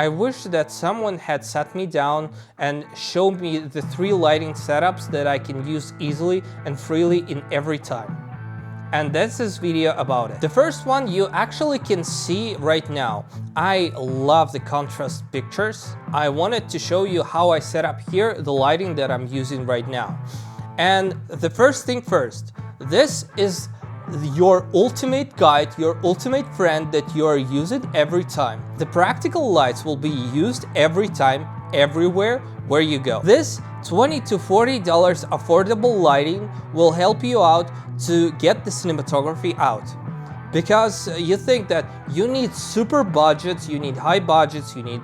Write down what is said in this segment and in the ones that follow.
I wish that someone had sat me down and showed me the 3 lighting setups that I can use easily and freely in every time. And that's this video about it. The first one you actually can see right now. I love the contrast pictures. I wanted to show you how I set up here the lighting that I'm using right now. And the first thing first, this is your ultimate guide, your ultimate friend that you are using every time. The practical lights will be used every time, everywhere where you go. This $20 to $40 affordable lighting will help you out to get the cinematography out. Because you think that you need super budgets, you need high budgets, you need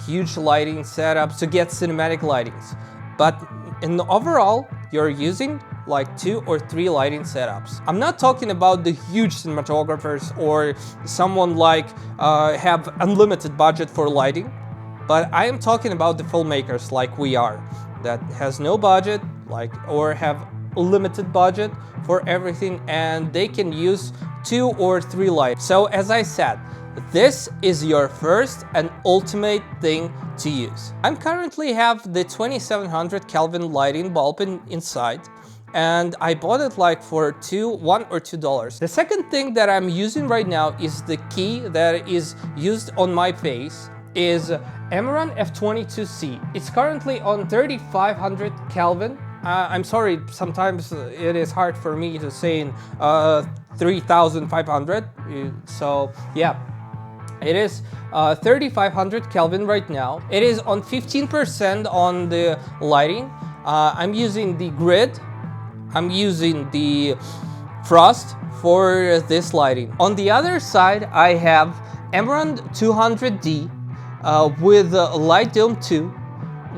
huge lighting setups to get cinematic lightings. But in the overall, you're using like 2 or 3 lighting setups. I'm not talking about the huge cinematographers or someone like have unlimited budget for lighting, but I am talking about the filmmakers like we are, that has no budget, or have limited budget for everything, and they can use 2 or 3 lights. So as I said, this is your first and ultimate thing to use. I currently have the 2700 Kelvin lighting bulb inside, and I bought it like for $1 or $2. The second thing that I'm using right now is the key that is used on my face is Amaran F22C. It's currently on 3500 Kelvin. I'm sorry, sometimes it is hard for me to say in 3500. So yeah, it is 3500 Kelvin right now. It is on 15% on the lighting. I'm using the grid. I'm using the frost for this lighting. On the other side, I have Amaran 200D with Light Dome 2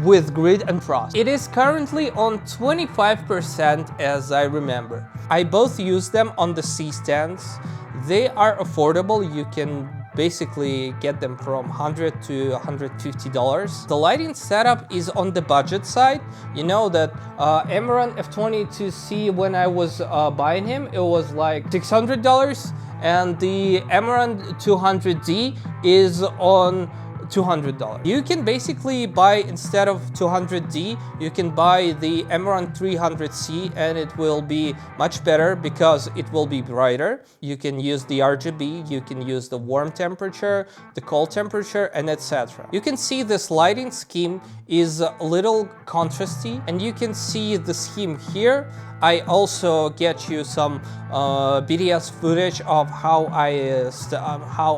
with grid and frost. It is currently on 25% as I remember. I both use them on the C-stands. They are affordable. You can basically get them from $100 to $150. The lighting setup is on the budget side. You know that Amaran F22C, when I was buying him, it was like $600, and the Amaran 200D is on $200. You can basically buy, instead of 200D, you can buy the Amaran 300C, and it will be much better because it will be brighter. You can use the RGB, you can use the warm temperature, the cold temperature, and etc. You can see this lighting scheme is a little contrasty, and you can see the scheme here. I also get you some BTS footage of how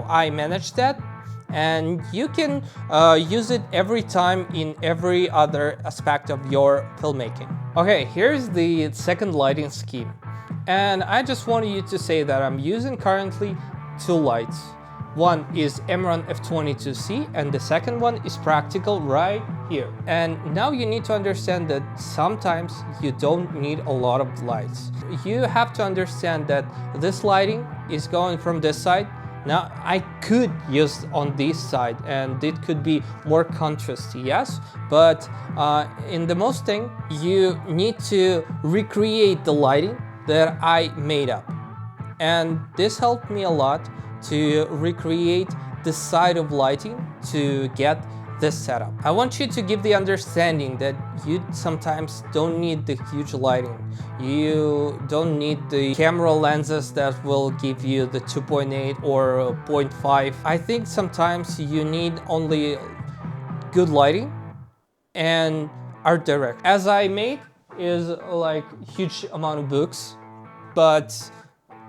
I manage that. And you can use it every time in every other aspect of your filmmaking. Okay, here's the second lighting scheme. And I just wanted you to say that I'm using currently 2 lights. One is Amaran F22C, and the second one is practical right here. And now you need to understand that sometimes you don't need a lot of lights. You have to understand that this lighting is going from this side. Now, I could use on this side, and it could be more contrasty, yes, but in the most thing, you need to recreate the lighting that I made up. And this helped me a lot to recreate the side of lighting to get this setup. I want you to give the understanding that you sometimes don't need the huge lighting. You don't need the camera lenses that will give you the 2.8 or 0.5. I think sometimes you need only good lighting and art direct. As I made is like huge amount of books, but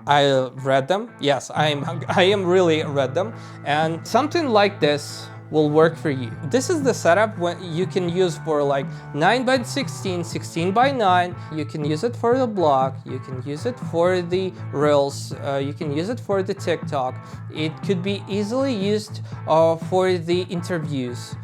I read them. Yes, I am really read them, and something like this will work for you. This is the setup when you can use for like 9x16, 16x9. You can use it for the blog, you can use it for the reels, you can use it for the TikTok. It could be easily used for the interviews,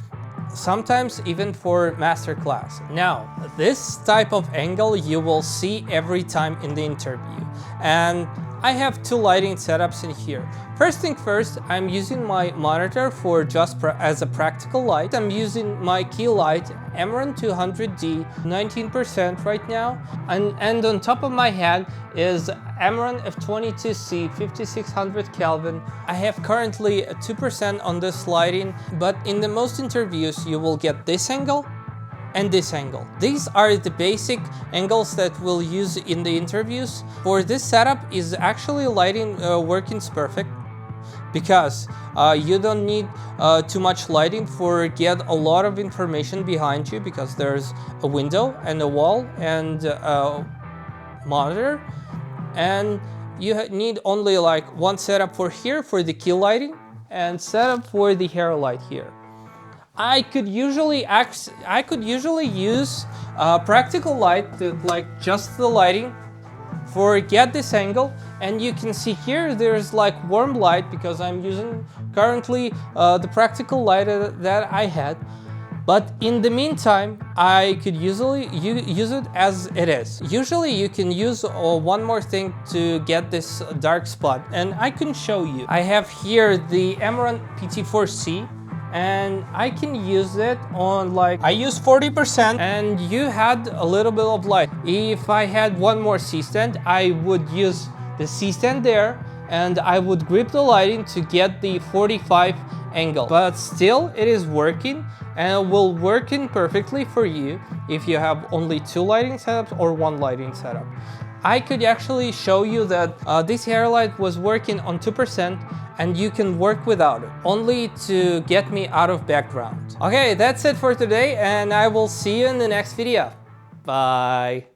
sometimes even for masterclass. Now, this type of angle you will see every time in the interview, and I have two lighting setups in here. First thing first, I'm using my monitor for just as a practical light. I'm using my key light, Amaran 200D, 19% right now. And on top of my head is Amaran F22C, 5600 Kelvin. I have currently 2% on this lighting, but in the most interviews you will get this angle and this angle. These are the basic angles that we'll use in the interviews. For this setup is actually lighting working's perfect because you don't need too much lighting for get a lot of information behind you because there's a window and a wall and a monitor, and you need only like one setup for here for the key lighting and setup for the hair light here. I could usually use practical light to like just the lighting for get this angle, and you can see here there's like warm light because I'm using currently the practical light that I had. But in the meantime, I could usually use it as it is. Usually you can use one more thing to get this dark spot, and I can show you. I have here the Amaran PT4C, and I can use it on like, I use 40% and you had a little bit of light. If I had one more C-stand, I would use the C-stand there and I would grip the lighting to get the 45 angle. But still it is working and it will working perfectly for you if you have only two lighting setups or one lighting setup. I could actually show you that this hair light was working on 2% and you can work without it, only to get me out of background. Okay, that's it for today and I will see you in the next video. Bye.